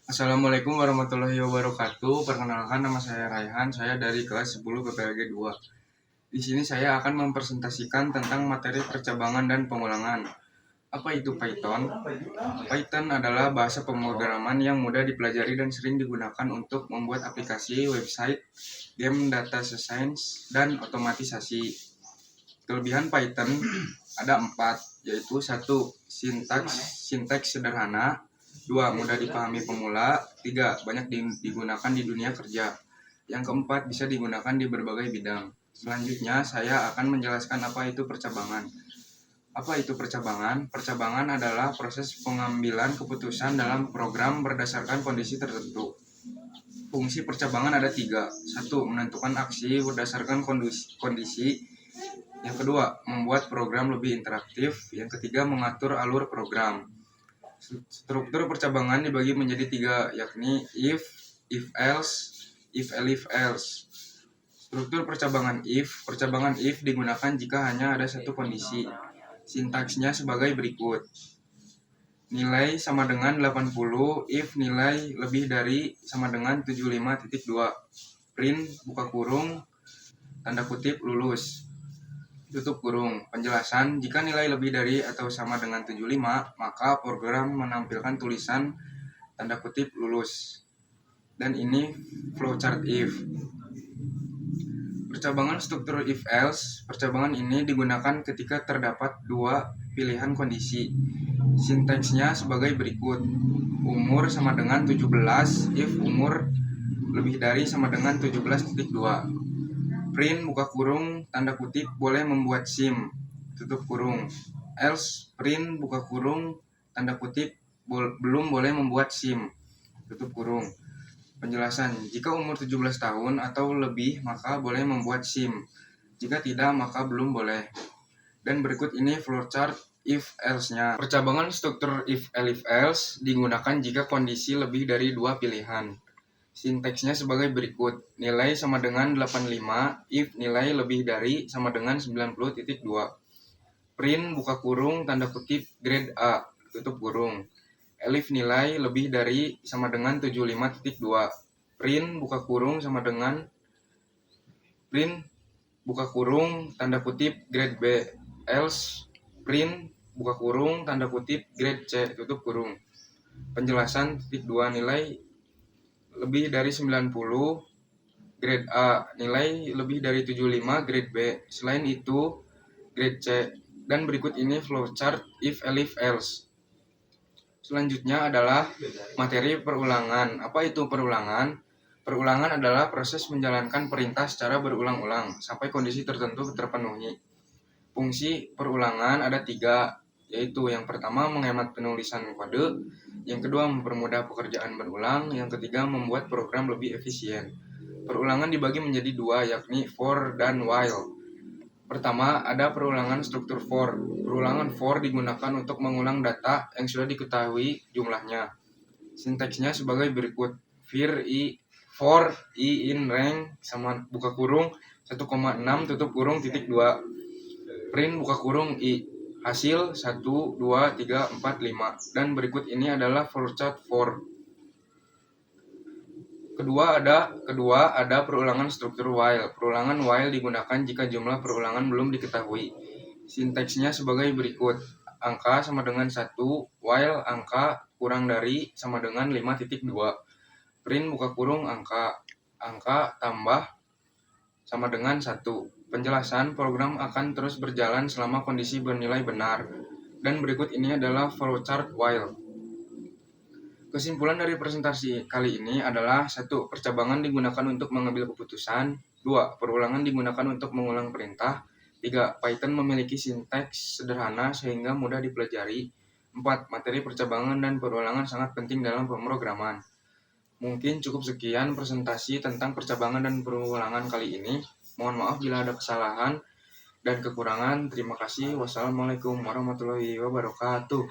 Assalamualaikum warahmatullahi wabarakatuh. Perkenalkan, nama saya Raihan. Saya dari kelas 10 PPLG 2. Di sini saya akan mempresentasikan tentang materi percabangan dan pengulangan. Apa itu Python? Python adalah bahasa pemrograman yang mudah dipelajari dan sering digunakan untuk membuat aplikasi, website, game, data science, dan otomatisasi. Kelebihan Python ada 4, yaitu 1. Sintaks sederhana. 2. Mudah dipahami pemula. 3. Banyak digunakan di dunia kerja. Yang keempat, bisa digunakan di berbagai bidang. Selanjutnya, saya akan menjelaskan apa itu percabangan. Apa itu percabangan? Percabangan adalah proses pengambilan keputusan dalam program berdasarkan kondisi tertentu. Fungsi percabangan ada 3. 1. Menentukan aksi berdasarkan kondisi. Yang kedua, membuat program lebih interaktif. Yang ketiga, mengatur alur program. Struktur percabangan dibagi menjadi 3, yakni if else, if else. Struktur percabangan if digunakan jika hanya ada satu kondisi. Sintaksnya sebagai berikut. Nilai sama dengan 80 if nilai lebih dari sama dengan 75.2. Print buka kurung tanda kutip lulus tutup kurung. Penjelasan, jika nilai lebih dari atau sama dengan 75, maka program menampilkan tulisan tanda kutip lulus. Dan ini flowchart if. Percabangan struktur if else. Percabangan ini digunakan ketika terdapat 2 pilihan kondisi. Sintaksnya sebagai berikut. Umur sama dengan 17 if umur lebih dari sama dengan 17.2. Print buka kurung tanda kutip boleh membuat SIM tutup kurung. Else print buka kurung tanda kutip belum boleh membuat SIM tutup kurung. Penjelasan, jika umur 17 tahun atau lebih maka boleh membuat SIM. Jika tidak maka belum boleh. Dan berikut ini flowchart if else-nya. Percabangan struktur if else digunakan jika kondisi lebih dari 2 pilihan. Sintaksnya sebagai berikut. Nilai sama dengan 85 if nilai lebih dari sama dengan 90.2. Print buka kurung tanda kutip grade A tutup kurung. Elif nilai lebih dari sama dengan 75.2. Print buka kurung sama dengan print buka kurung tanda kutip grade B. Else print buka kurung tanda kutip grade C tutup kurung. Penjelasan titik 2 nilai lebih dari 90 grade A, nilai lebih dari 75 grade B. Selain itu grade C. Dan berikut ini flowchart if else. Selanjutnya adalah materi perulangan. Apa itu perulangan? Perulangan adalah proses menjalankan perintah secara berulang-ulang sampai kondisi tertentu terpenuhi. Fungsi perulangan ada 3, yaitu yang pertama menghemat penulisan kode, yang kedua mempermudah pekerjaan berulang, yang ketiga membuat program lebih efisien. Perulangan dibagi menjadi 2, yakni for dan while. Pertama, ada perulangan struktur for. Perulangan for digunakan untuk mengulang data yang sudah diketahui jumlahnya. Sintaksnya sebagai berikut. For i in rank sama buka kurung 1,6 tutup kurung titik 2. Print buka kurung i hasil 1, 2, 3, 4, 5. Dan berikut ini adalah flowchart for. Kedua ada perulangan struktur while. Perulangan while digunakan jika jumlah perulangan belum diketahui. Sintaksnya sebagai berikut. Angka sama dengan 1, while angka kurang dari sama dengan 5.2. Print buka kurung angka tambah sama dengan 1. Penjelasan, program akan terus berjalan selama kondisi bernilai benar. Dan berikut ini adalah flowchart while. Kesimpulan dari presentasi kali ini adalah 1. Percabangan digunakan untuk mengambil keputusan. 2. Perulangan digunakan untuk mengulang perintah. 3. Python memiliki sintaks sederhana sehingga mudah dipelajari. 4. Materi percabangan dan perulangan sangat penting dalam pemrograman. Mungkin cukup sekian presentasi tentang percabangan dan perulangan kali ini. Mohon maaf bila ada kesalahan dan kekurangan. Terima kasih. Wassalamualaikum warahmatullahi wabarakatuh.